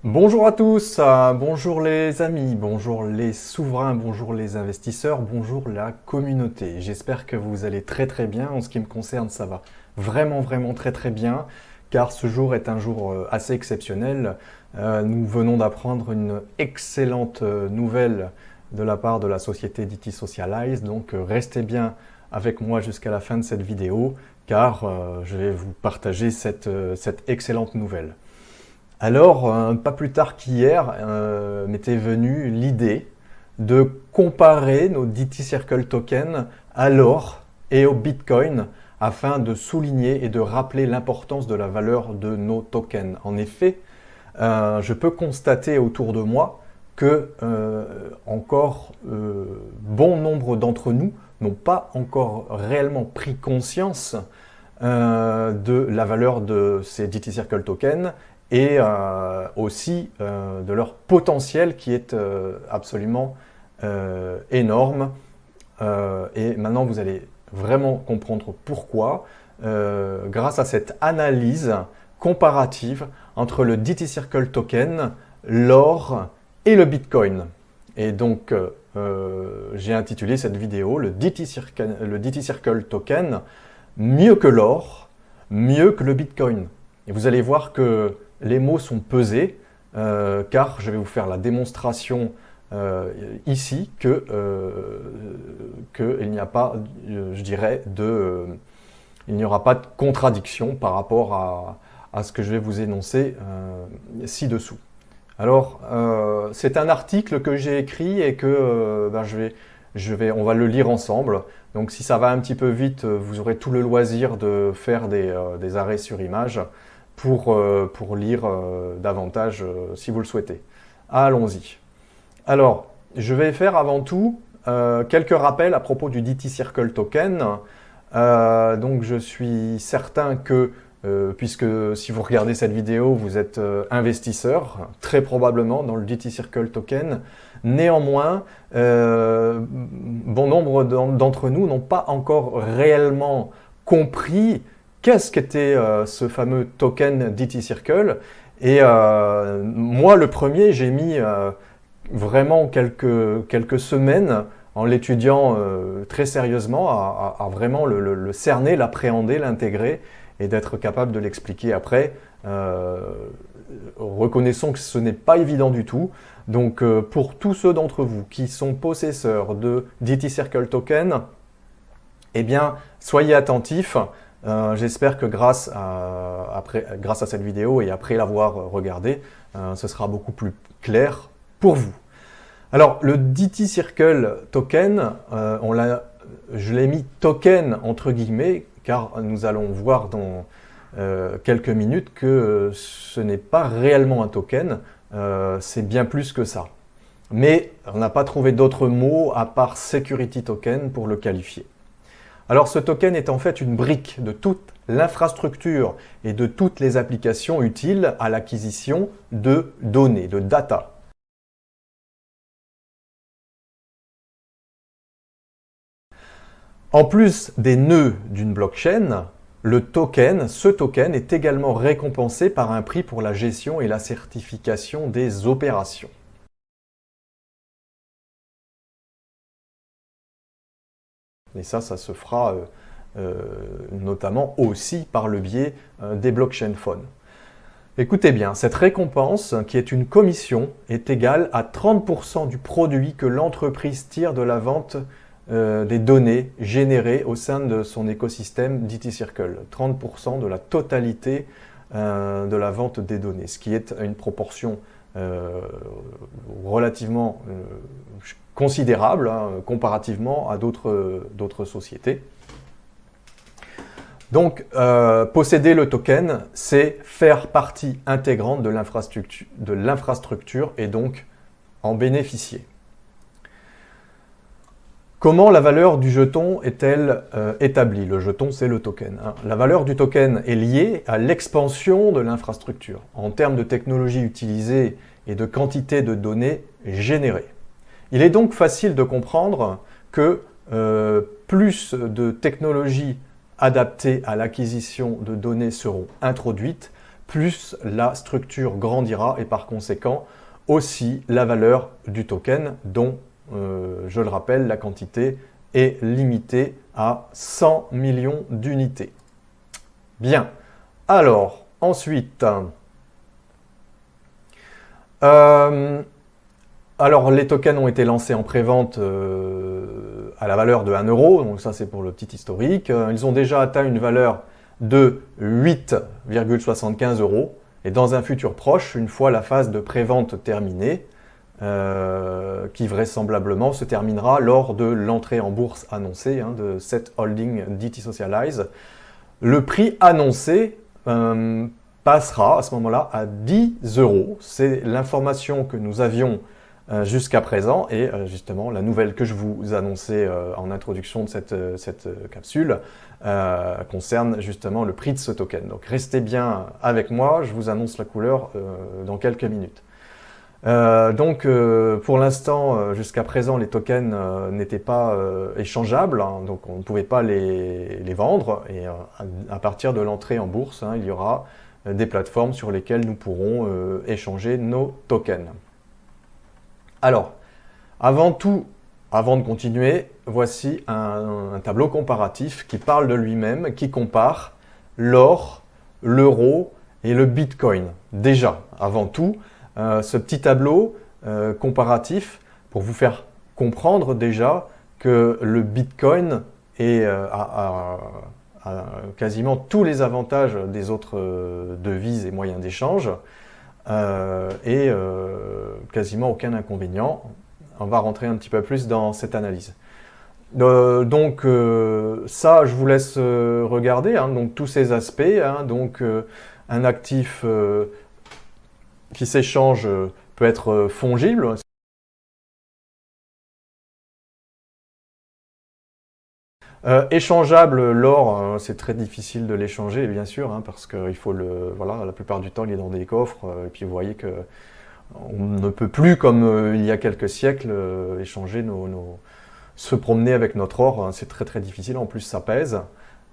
Bonjour à tous, bonjour les amis, bonjour les souverains, bonjour les investisseurs, bonjour la communauté. J'espère que vous allez très très bien. En ce qui me concerne, ça va vraiment très très bien, car ce jour est un jour assez exceptionnel. Nous venons d'apprendre une excellente nouvelle de la part de la société DT Socialize, donc restez bien avec moi jusqu'à la fin de cette vidéo, car je vais vous partager cette excellente nouvelle. Alors, pas plus tard qu'hier, m'était venue l'idée de comparer nos DT Circle tokens à l'or et au Bitcoin afin de souligner et de rappeler l'importance de la valeur de nos tokens. En effet, je peux constater autour de moi que encore bon nombre d'entre nous n'ont pas encore réellement pris conscience de la valeur de ces DT Circle tokens et aussi de leur potentiel qui est absolument énorme. Et maintenant, vous allez vraiment comprendre pourquoi, grâce à cette analyse comparative entre le DT Circle token, l'or et le Bitcoin. Et donc, j'ai intitulé cette vidéo le DT Circle token, mieux que l'or, mieux que le Bitcoin. Et vous allez voir que les mots sont pesés, car je vais vous faire la démonstration ici qu'il n'y a pas, je dirais, il n'y aura pas de contradiction par rapport à ce que je vais vous énoncer ci-dessous. Alors, c'est un article que j'ai écrit et que on va le lire ensemble. Donc si ça va un petit peu vite, vous aurez tout le loisir de faire des arrêts sur image pour lire davantage si vous le souhaitez. Allons-y. Alors, je vais faire avant tout quelques rappels à propos du DT Circle Token. Donc je suis certain que, puisque si vous regardez cette vidéo, vous êtes investisseur, très probablement dans le DT Circle Token. Néanmoins, bon nombre d'entre nous n'ont pas encore réellement compris qu'est-ce qu'était ce fameux token DT Circle. Et moi, le premier, j'ai mis vraiment quelques semaines en l'étudiant très sérieusement, à vraiment le cerner, l'appréhender, l'intégrer et d'être capable de l'expliquer après. Reconnaissons que ce n'est pas évident du tout. Donc pour tous ceux d'entre vous qui sont possesseurs de DT Circle Token, eh bien, soyez attentifs. J'espère que grâce à cette vidéo et après l'avoir regardée, ce sera beaucoup plus clair pour vous. Alors, le DT Circle Token, je l'ai mis token entre guillemets, car nous allons voir dans quelques minutes que ce n'est pas réellement un token, c'est bien plus que ça. Mais on n'a pas trouvé d'autres mots à part Security Token pour le qualifier. Alors ce token est en fait une brique de toute l'infrastructure et de toutes les applications utiles à l'acquisition de données, de data. En plus des nœuds d'une blockchain, ce token est également récompensé par un prix pour la gestion et la certification des opérations. Et ça se fera notamment aussi par le biais des blockchain phones. Écoutez bien, cette récompense, qui est une commission, est égale à 30% du produit que l'entreprise tire de la vente des données générées au sein de son écosystème DT Circle. 30% de la totalité de la vente des données, ce qui est une proportion relativement considérable comparativement à d'autres sociétés. Donc, posséder le token, c'est faire partie intégrante de l'infrastructure et donc en bénéficier. Comment la valeur du jeton est-elle établie? Le jeton, c'est le token. La valeur du token est liée à l'expansion de l'infrastructure en termes de technologie utilisée et de quantité de données générées. Il est donc facile de comprendre que plus de technologies adaptées à l'acquisition de données seront introduites, plus la structure grandira et par conséquent aussi la valeur du token dont, je le rappelle, la quantité est limitée à 100 millions d'unités. Bien, alors ensuite, alors les tokens ont été lancés en pré-vente à la valeur de 1 euro, donc ça c'est pour le petit historique. Ils ont déjà atteint une valeur de 8,75 euros. Et dans un futur proche, une fois la phase de pré-vente terminée, qui vraisemblablement se terminera lors de l'entrée en bourse annoncée de cette holding DT Socialize, le prix annoncé passera à ce moment-là à 10 euros. C'est l'information que nous avions jusqu'à présent et justement la nouvelle que je vous annonçais en introduction de cette capsule concerne justement le prix de ce token. Donc restez bien avec moi, je vous annonce la couleur dans quelques minutes. Pour l'instant, jusqu'à présent, les tokens n'étaient pas échangeables, hein, donc on ne pouvait pas les vendre. Et à partir de l'entrée en bourse, il y aura des plateformes sur lesquelles nous pourrons échanger nos tokens. Alors, avant de continuer, voici un tableau comparatif qui parle de lui-même, qui compare l'or, l'euro et le bitcoin. Déjà, avant tout, ce petit tableau comparatif pour vous faire comprendre déjà que le bitcoin a quasiment tous les avantages des autres devises et moyens d'échange et quasiment aucun inconvénient. On va rentrer un petit peu plus dans cette analyse. Ça, je vous laisse regarder, donc tous ces aspects, un actif qui s'échange peut être fongible. Échangeable, l'or, c'est très difficile de l'échanger, bien sûr, parce que voilà, la plupart du temps, il est dans des coffres, et puis vous voyez que on ne peut plus, comme il y a quelques siècles, échanger se promener avec notre or, c'est très très difficile, en plus ça pèse.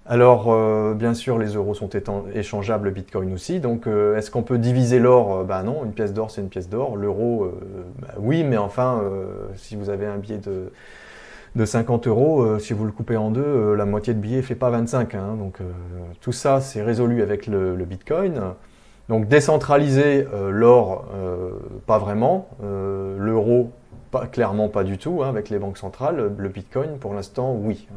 Alors, bien sûr, les euros sont échangeables, le bitcoin aussi. Donc, est-ce qu'on peut diviser l'or? Ben non, une pièce d'or, c'est une pièce d'or. L'euro, oui, mais enfin, si vous avez un billet de 50 euros, si vous le coupez en deux, la moitié de billet ne fait pas 25. Donc, tout ça, c'est résolu avec le bitcoin. Donc, décentraliser l'or, pas vraiment. L'euro, clairement pas du tout, avec les banques centrales. Le bitcoin, pour l'instant, oui.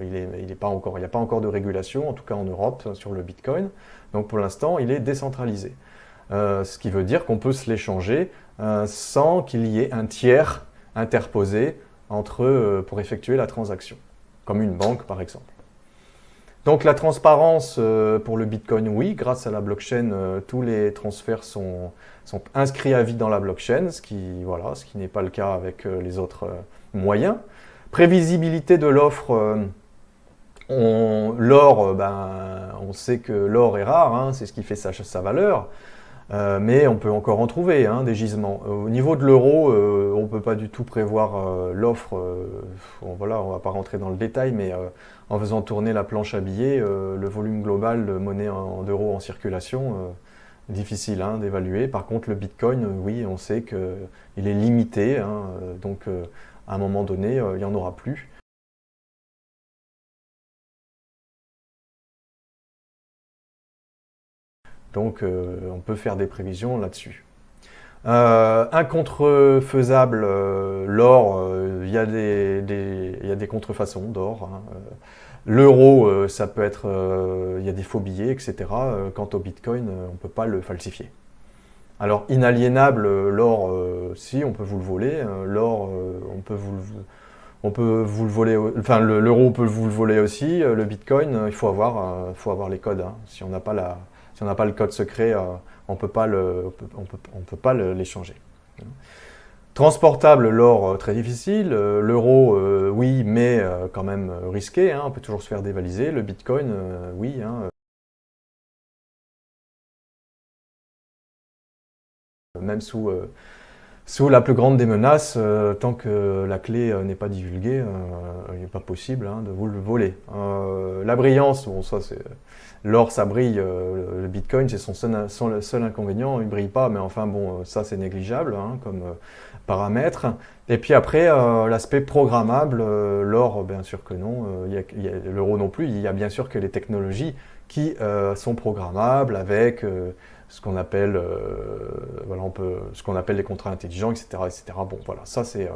Il n'y a pas encore de régulation, en tout cas en Europe, sur le bitcoin. Donc pour l'instant, il est décentralisé. Ce qui veut dire qu'on peut se l'échanger sans qu'il y ait un tiers interposé pour effectuer la transaction, comme une banque par exemple. Donc la transparence pour le bitcoin, oui, grâce à la blockchain, tous les transferts sont inscrits à vie dans la blockchain, ce qui n'est pas le cas avec les autres moyens. Prévisibilité de l'offre, l'or, on sait que l'or est rare, c'est ce qui fait sa valeur, mais on peut encore en trouver des gisements. Au niveau de l'euro, on ne peut pas du tout prévoir l'offre, on ne va pas rentrer dans le détail, mais en faisant tourner la planche à billets, le volume global de monnaie d'euros en circulation, difficile d'évaluer. Par contre, le bitcoin, oui, on sait qu'il est limité, donc à un moment donné, il n'y en aura plus. Donc, on peut faire des prévisions là-dessus. Un contrefaisable, l'or, il y a des contrefaçons d'or. L'euro, ça peut être, il y a des faux billets, etc. Quant au bitcoin, on ne peut pas le falsifier. Alors, inaliénable, l'or, si, on peut vous le voler. L'or, on peut vous le voler, enfin l'euro, on peut vous le voler aussi. Le bitcoin, il faut avoir les codes. Si on n'a pas le code secret, on peut pas l'échanger. Transportable, l'or, très difficile. L'euro, oui, mais quand même risqué. On peut toujours se faire dévaliser. Le bitcoin, oui. Même sous Sous la plus grande des menaces, tant que la clé n'est pas divulguée, il n'est pas possible hein, de vous le voler. La brillance, bon ça c'est... L'or ça brille, le Bitcoin c'est son seul inconvénient, il ne brille pas, mais enfin bon, ça c'est négligeable hein, comme paramètre. Et puis après, l'aspect programmable, l'or bien sûr que non, l'euro non plus, il y a bien sûr que les technologies qui sont programmables avec... ce qu'on appelle, voilà, ce qu'on appelle les contrats intelligents, etc., etc. Bon, voilà, ça c'est...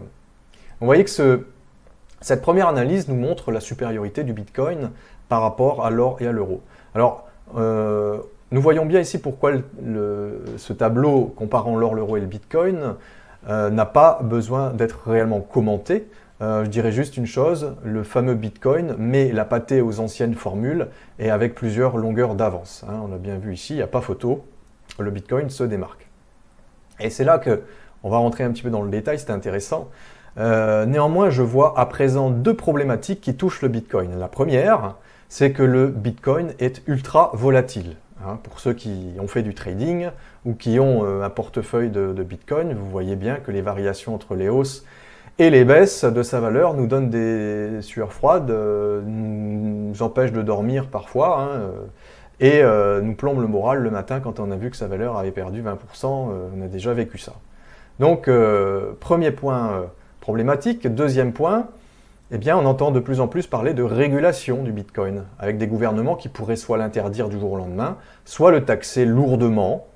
Vous voyez que cette première analyse nous montre la supériorité du Bitcoin par rapport à l'or et à l'euro. Alors, nous voyons bien ici pourquoi ce tableau comparant l'or, l'euro et le Bitcoin n'a pas besoin d'être réellement commenté. Je dirais juste une chose, le fameux Bitcoin met la pâtée aux anciennes formules et avec plusieurs longueurs d'avance. Hein, on a bien vu ici, il n'y a pas photo. Le Bitcoin se démarque. Et c'est là qu'on va rentrer un petit peu dans le détail, c'est intéressant. Néanmoins, je vois à présent deux problématiques qui touchent le Bitcoin. La première, c'est que le Bitcoin est ultra volatile. Hein, pour ceux qui ont fait du trading ou qui ont un portefeuille de Bitcoin, vous voyez bien que les variations entre les hausses et les baisses de sa valeur nous donnent des sueurs froides, nous empêchent de dormir parfois, hein, et nous plombe le moral le matin quand on a vu que sa valeur avait perdu 20%, on a déjà vécu ça. Donc, premier point problématique. Deuxième point, eh bien, on entend de plus en plus parler de régulation du Bitcoin, avec des gouvernements qui pourraient soit l'interdire du jour au lendemain, soit le taxer lourdement.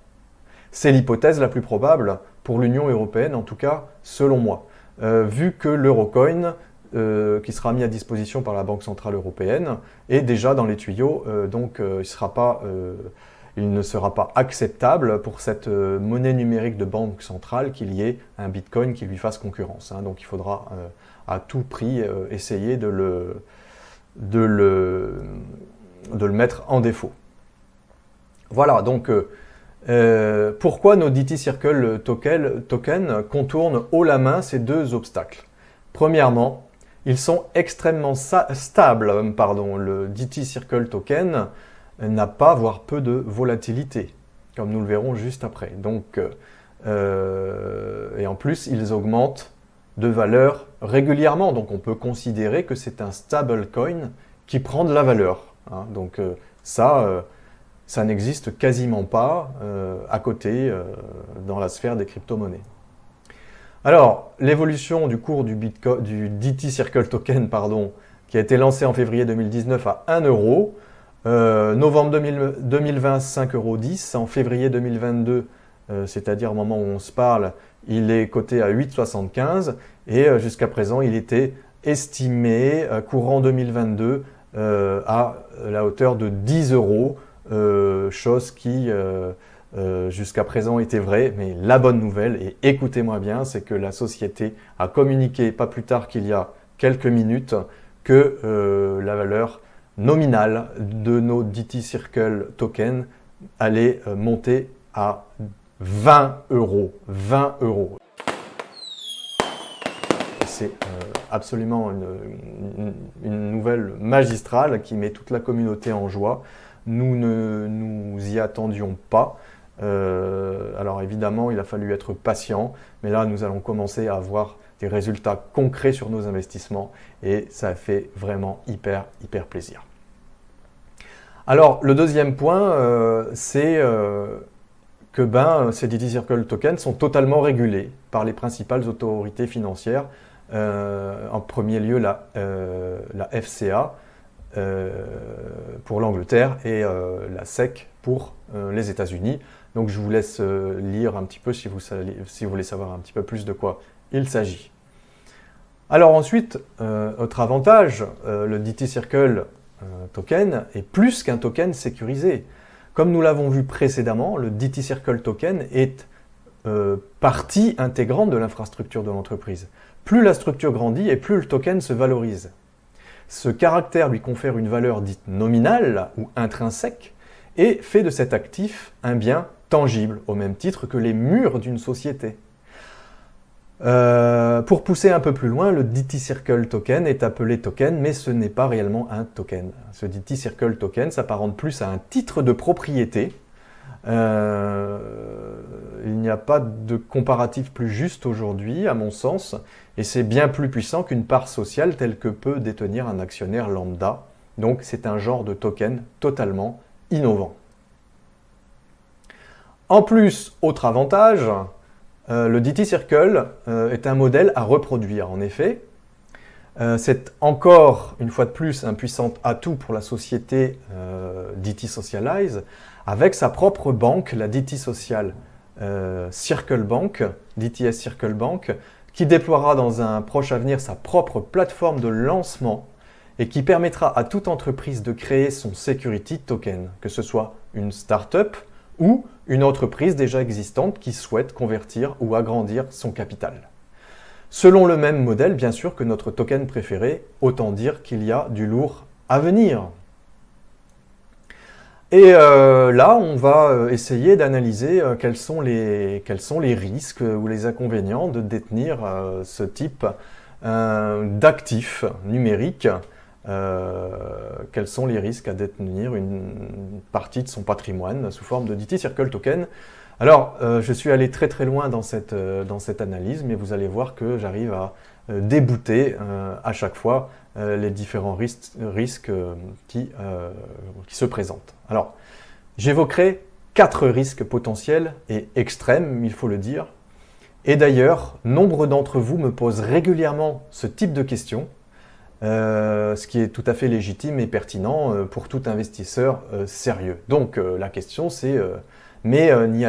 C'est l'hypothèse la plus probable pour l'Union européenne, en tout cas selon moi. Vu que l'Eurocoin, qui sera mis à disposition par la Banque Centrale Européenne, est déjà dans les tuyaux, donc il ne sera pas acceptable pour cette monnaie numérique de banque centrale qu'il y ait un Bitcoin qui lui fasse concurrence. Hein. Donc il faudra à tout prix essayer de le mettre en défaut. Voilà, donc pourquoi nos DT Circle tokens contournent haut la main ces deux obstacles? Premièrement, ils sont extrêmement stables. Le DT Circle token n'a pas, voire peu de volatilité, comme nous le verrons juste après. Donc, et en plus, ils augmentent de valeur régulièrement. Donc, on peut considérer que c'est un stablecoin qui prend de la valeur. Hein. Donc, ça n'existe quasiment pas à côté dans la sphère des crypto-monnaies. Alors, l'évolution du cours du DT Circle Token, qui a été lancé en février 2019 à 1 euro, novembre 2020, 5,10 euros, en février 2022, c'est-à-dire au moment où on se parle, il est coté à 8,75 et jusqu'à présent, il était estimé courant 2022 à la hauteur de 10 euros, chose qui jusqu'à présent était vraie, mais la bonne nouvelle, et écoutez-moi bien, c'est que la société a communiqué pas plus tard qu'il y a quelques minutes que la valeur nominale de nos DT Circle tokens allait monter à 20 euros. 20 euros. C'est absolument une nouvelle magistrale qui met toute la communauté en joie. Nous ne nous y attendions pas. Alors évidemment, il a fallu être patient, mais là, nous allons commencer à avoir des résultats concrets sur nos investissements et ça fait vraiment hyper plaisir. Alors, le deuxième point, c'est que ces DT Circle tokens sont totalement régulés par les principales autorités financières. En premier lieu, la FCA pour l'Angleterre et la SEC pour les États-Unis. Donc, je vous laisse lire un petit peu si vous voulez savoir un petit peu plus de quoi il s'agit. Alors ensuite, autre avantage, le DT Circle token est plus qu'un token sécurisé. Comme nous l'avons vu précédemment, le DT Circle token est partie intégrante de l'infrastructure de l'entreprise. Plus la structure grandit et plus le token se valorise. Ce caractère lui confère une valeur dite nominale ou intrinsèque et fait de cet actif un bien tangible, au même titre que les murs d'une société. Pour pousser un peu plus loin, le DT Circle token est appelé token, mais ce n'est pas réellement un token. Ce DT Circle token s'apparente plus à un titre de propriété. il n'y a pas de comparatif plus juste aujourd'hui, à mon sens, et c'est bien plus puissant qu'une part sociale telle que peut détenir un actionnaire lambda. Donc c'est un genre de token totalement innovant. En plus, autre avantage, le DT Circle est un modèle à reproduire. En effet, c'est encore, une fois de plus, un puissant atout pour la société DT Socialize, avec sa propre banque, la DT Social Circle Bank, DTS Circle Bank, qui déploiera dans un proche avenir sa propre plateforme de lancement et qui permettra à toute entreprise de créer son security token, que ce soit une start-up ou une entreprise déjà existante qui souhaite convertir ou agrandir son capital. Selon le même modèle, bien sûr, que notre token préféré, autant dire qu'il y a du lourd à venir. Et là, on va essayer d'analyser quels sont les risques ou les inconvénients de détenir ce type d'actifs numériques. Quels sont les risques à détenir une partie de son patrimoine sous forme de DT Circle Token. Alors, je suis allé très très loin dans cette analyse, mais vous allez voir que j'arrive à débouter à chaque fois les différents risques qui se présentent. Alors, j'évoquerai 4 risques potentiels et extrêmes, il faut le dire. Et d'ailleurs, nombre d'entre vous me posent régulièrement ce type de questions, ce qui est tout à fait légitime et pertinent pour tout investisseur sérieux. Donc, la question c'est, mais n'y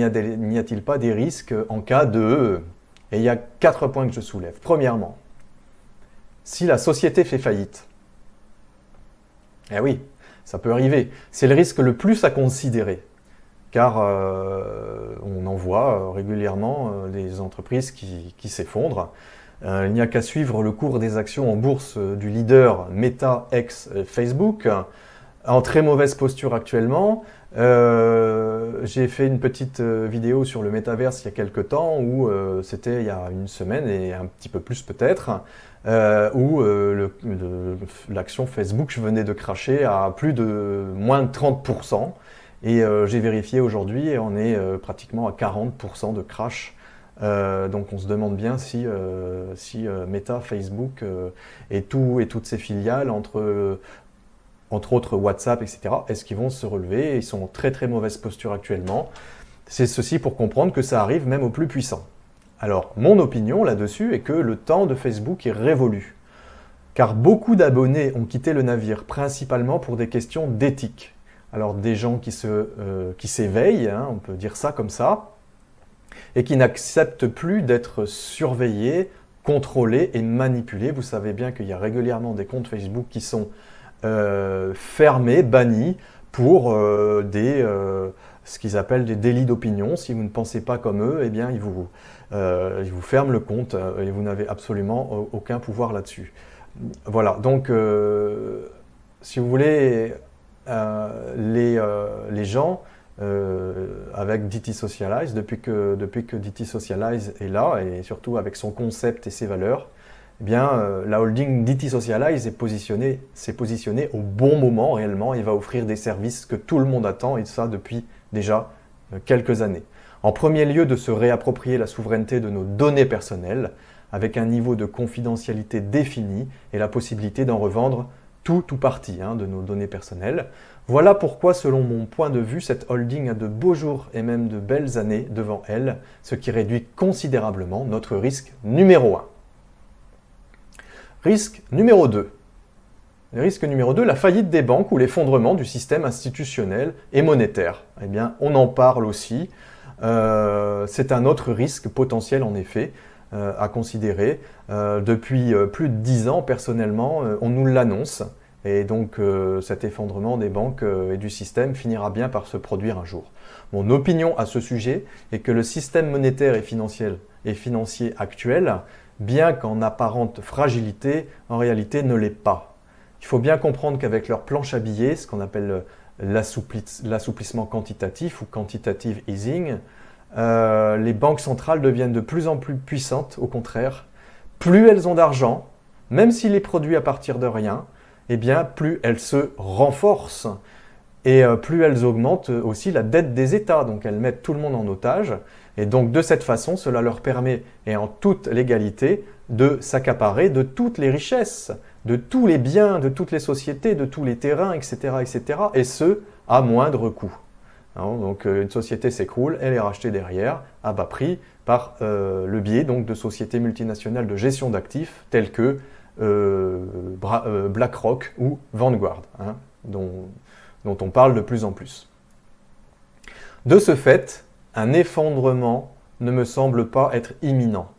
a-t-il pas des risques en cas de... Et il y a 4 points que je soulève. Premièrement, si la société fait faillite, eh oui, ça peut arriver. C'est le risque le plus à considérer, car on en voit régulièrement des entreprises qui s'effondrent. Il n'y a qu'à suivre le cours des actions en bourse du leader Meta ex Facebook, en très mauvaise posture actuellement. J'ai fait une petite vidéo sur le métaverse il y a quelques temps, où c'était il y a une semaine et un petit peu plus peut-être, où l'action Facebook venait de cracher à plus de moins de 30%. Et j'ai vérifié aujourd'hui et on est pratiquement à 40% de crash. Donc on se demande bien si Meta, Facebook et toutes ses filiales, entre autres WhatsApp, etc., est-ce qu'ils vont se relever? Ils sont en très très mauvaise posture actuellement. C'est ceci pour comprendre que ça arrive même aux plus puissants. Alors, mon opinion là-dessus est que le temps de Facebook est révolu. Car beaucoup d'abonnés ont quitté le navire, principalement pour des questions d'éthique. Alors, des gens qui s'éveillent, hein, on peut dire ça comme ça, et qui n'acceptent plus d'être surveillés, contrôlés et manipulés. Vous savez bien qu'il y a régulièrement des comptes Facebook qui sont fermés, bannis, pour ce qu'ils appellent des délits d'opinion. Si vous ne pensez pas comme eux, eh bien, ils vous ferment le compte et vous n'avez absolument aucun pouvoir là-dessus. Voilà, donc si vous voulez, les gens avec DT Socialize, depuis que DT Socialize est là, et surtout avec son concept et ses valeurs, eh bien, la holding DT Socialize s'est positionnée au bon moment réellement et va offrir des services que tout le monde attend, et ça depuis déjà quelques années. En premier lieu, de se réapproprier la souveraineté de nos données personnelles avec un niveau de confidentialité défini et la possibilité d'en revendre tout ou partie de nos données personnelles. Voilà pourquoi, selon mon point de vue, cette holding a de beaux jours et même de belles années devant elle, ce qui réduit considérablement notre risque numéro 1. Risque numéro 2. Le risque numéro 2, la faillite des banques ou l'effondrement du système institutionnel et monétaire. Eh bien, on en parle aussi. C'est un autre risque potentiel, en effet, à considérer. Depuis plus de 10 ans, personnellement, on nous l'annonce. Et donc, cet effondrement des banques et du système finira bien par se produire un jour. Mon opinion à ce sujet est que le système monétaire et financier actuel, bien qu'en apparente fragilité, en réalité ne l'est pas. Il faut bien comprendre qu'avec leur planche à billets, ce qu'on appelle l'assouplissement quantitatif ou quantitative easing, les banques centrales deviennent de plus en plus puissantes, au contraire. Plus elles ont d'argent, même s'il est produit à partir de rien, eh bien plus elles se renforcent. et plus elles augmentent aussi la dette des États. Donc elles mettent tout le monde en otage. Et donc de cette façon, cela leur permet, et en toute légalité, de s'accaparer de toutes les richesses, de tous les biens, de toutes les sociétés, de tous les terrains, etc., etc., et ce, à moindre coût. Donc une société s'écroule, elle est rachetée derrière, à bas prix, par le biais donc, de sociétés multinationales de gestion d'actifs, telles que BlackRock ou Vanguard, dont on parle de plus en plus. De ce fait, un effondrement ne me semble pas être imminent.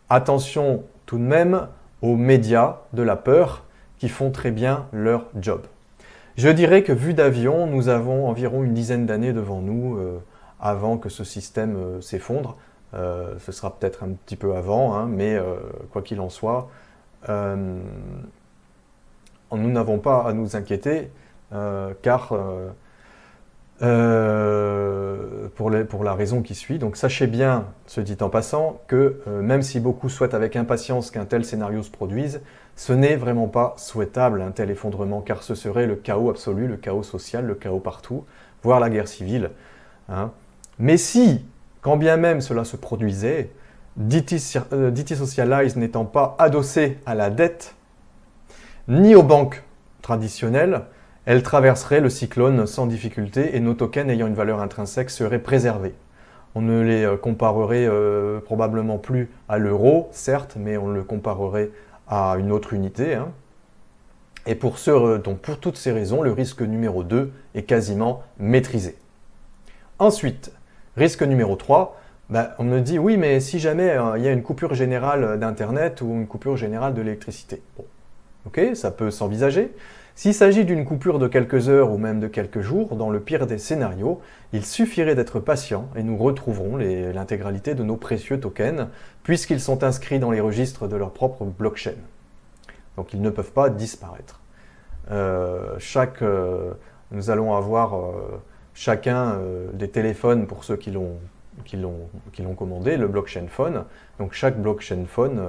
Attention tout de même aux médias de la peur qui font très bien leur job. Je dirais que vu d'avion, nous avons environ une dizaine d'années devant nous avant que ce système s'effondre. Ce sera peut-être un petit peu avant, mais quoi qu'il en soit, nous n'avons pas à nous inquiéter car pour la raison qui suit. Donc sachez bien, ce dit en passant, que même si beaucoup souhaitent avec impatience qu'un tel scénario se produise, ce n'est vraiment pas souhaitable un tel effondrement, car ce serait le chaos absolu, le chaos social, le chaos partout, voire la guerre civile. Mais si, quand bien même cela se produisait, DT Socialize n'étant pas adossé à la dette, ni aux banques traditionnelles, elle traverserait le cyclone sans difficulté et nos tokens ayant une valeur intrinsèque seraient préservés. On ne les comparerait probablement plus à l'euro, certes, mais on le comparerait à une autre unité. Et pour toutes ces raisons, le risque numéro 2 est quasiment maîtrisé. Ensuite, risque numéro 3, on me dit oui, mais si jamais il y a une coupure générale d'Internet ou une coupure générale de l'électricité. Bon, ok, ça peut s'envisager. S'il s'agit d'une coupure de quelques heures ou même de quelques jours, dans le pire des scénarios, il suffirait d'être patient et nous retrouverons l'intégralité de nos précieux tokens puisqu'ils sont inscrits dans les registres de leur propre blockchain. Donc ils ne peuvent pas disparaître. Nous allons avoir chacun des téléphones pour ceux qui l'ont commandé, le blockchain phone. Donc chaque blockchain phone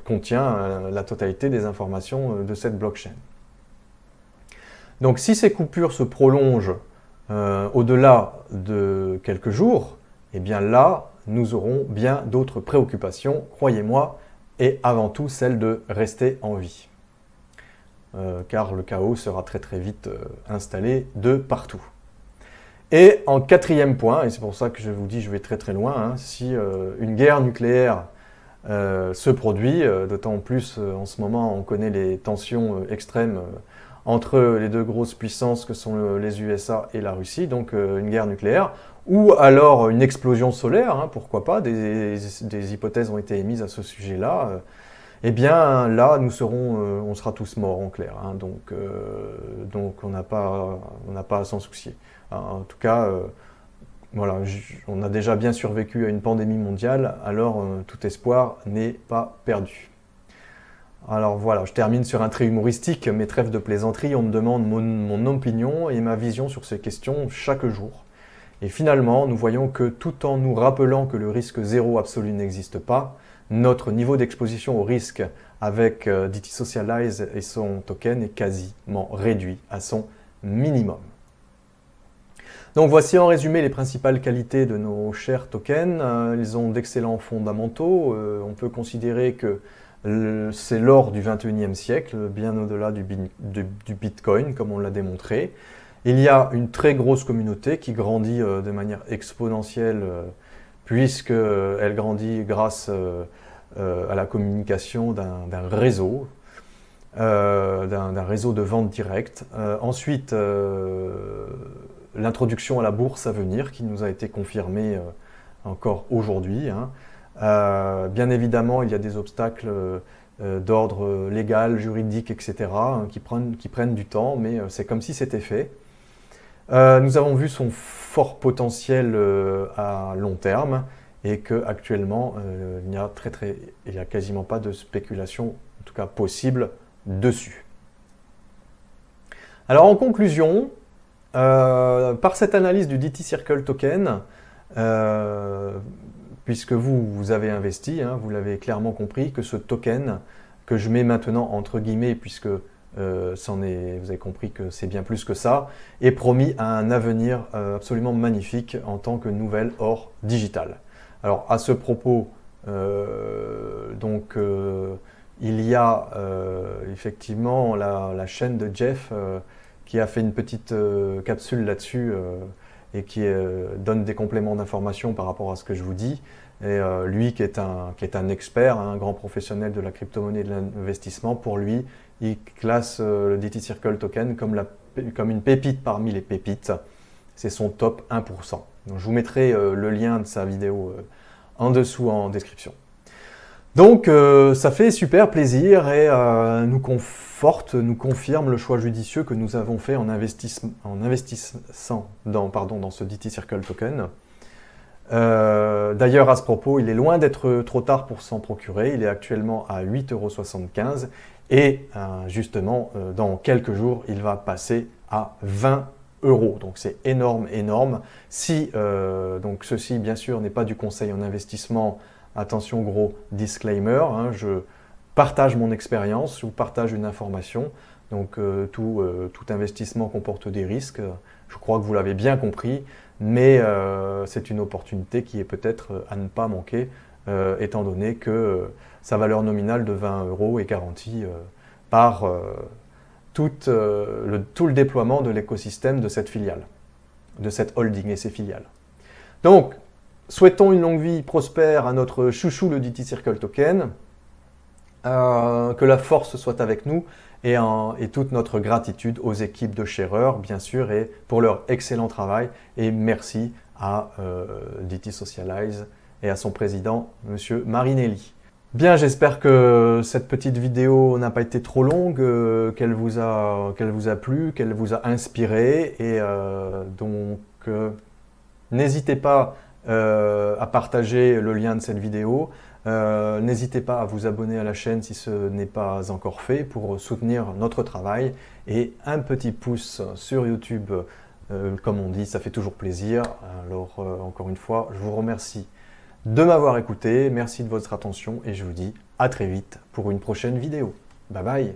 contient la totalité des informations de cette blockchain. Donc si ces coupures se prolongent au-delà de quelques jours, eh bien là, nous aurons bien d'autres préoccupations, croyez-moi, et avant tout celle de rester en vie. Car le chaos sera très très vite installé de partout. Et en quatrième point, et c'est pour ça que je vous dis je vais très très loin, si une guerre nucléaire se produit, d'autant plus en ce moment on connaît les tensions extrêmes entre les deux grosses puissances que sont les USA et la Russie, donc une guerre nucléaire, ou alors une explosion solaire, pourquoi pas, des hypothèses ont été émises à ce sujet-là, eh bien là on sera tous morts en clair, donc on n'a pas à s'en soucier. En tout cas, voilà, on a déjà bien survécu à une pandémie mondiale, alors tout espoir n'est pas perdu. Alors voilà, je termine sur un trait humoristique, mais trêve de plaisanterie, on me demande mon opinion et ma vision sur ces questions chaque jour. Et finalement, nous voyons que tout en nous rappelant que le risque zéro absolu n'existe pas, notre niveau d'exposition au risque avec DT Socialize et son token est quasiment réduit à son minimum. Donc voici en résumé les principales qualités de nos chers tokens. Ils ont d'excellents fondamentaux. On peut considérer que c'est l'or du 21e siècle, bien au-delà du Bitcoin, comme on l'a démontré. Il y a une très grosse communauté qui grandit de manière exponentielle, puisqu'elle grandit grâce à la communication d'un réseau, d'un réseau de vente directe. Ensuite, l'introduction à la bourse à venir, qui nous a été confirmée encore aujourd'hui. Bien évidemment, il y a des obstacles d'ordre légal, juridique, etc., qui prennent du temps, mais c'est comme si c'était fait. Nous avons vu son fort potentiel à long terme, et qu'actuellement, il n'y a quasiment pas de spéculation, en tout cas possible, dessus. Alors en conclusion, par cette analyse du DT Circle Token, puisque vous avez investi, vous l'avez clairement compris, que ce token, que je mets maintenant entre guillemets, puisque vous avez compris que c'est bien plus que ça, et promis un avenir absolument magnifique en tant que nouvel or digital. Alors à ce propos, il y a effectivement la chaîne de Jeff qui a fait une petite capsule là-dessus et qui donne des compléments d'information par rapport à ce que je vous dis. Et lui qui est un expert, un grand professionnel de la crypto-monnaie et de l'investissement, pour lui, il classe le DT Circle Token comme une pépite parmi les pépites. C'est son top 1%. Donc, je vous mettrai le lien de sa vidéo en dessous en description. Donc ça fait super plaisir et nous conforte, nous confirme le choix judicieux que nous avons fait en investissant dans ce DT Circle Token. D'ailleurs, à ce propos, il est loin d'être trop tard pour s'en procurer. Il est actuellement à 8,75 € et justement, dans quelques jours, il va passer à 20 €. Donc c'est énorme, énorme. Si donc ceci, bien sûr, n'est pas du conseil en investissement, attention, gros disclaimer, hein, je partage mon expérience, je vous partage une information. Donc tout investissement comporte des risques. Je crois que vous l'avez bien compris, mais c'est une opportunité qui est peut-être à ne pas manquer, étant donné que sa valeur nominale de 20 € est garantie par tout le déploiement de l'écosystème de cette filiale, de cette holding et ses filiales. Donc, souhaitons une longue vie prospère à notre chouchou, le DT Circle Token, que la force soit avec nous et toute notre gratitude aux équipes de Sharers, bien sûr, et pour leur excellent travail. Et merci à DT Socialize et à son président, M. Marinelli. Bien, j'espère que cette petite vidéo n'a pas été trop longue, qu'elle vous a plu, qu'elle vous a inspiré. Et n'hésitez pas à partager le lien de cette vidéo. N'hésitez pas à vous abonner à la chaîne si ce n'est pas encore fait pour soutenir notre travail. Et un petit pouce sur YouTube, comme on dit, ça fait toujours plaisir. Alors encore une fois, je vous remercie de m'avoir écouté. Merci de votre attention et je vous dis à très vite pour une prochaine vidéo. Bye bye!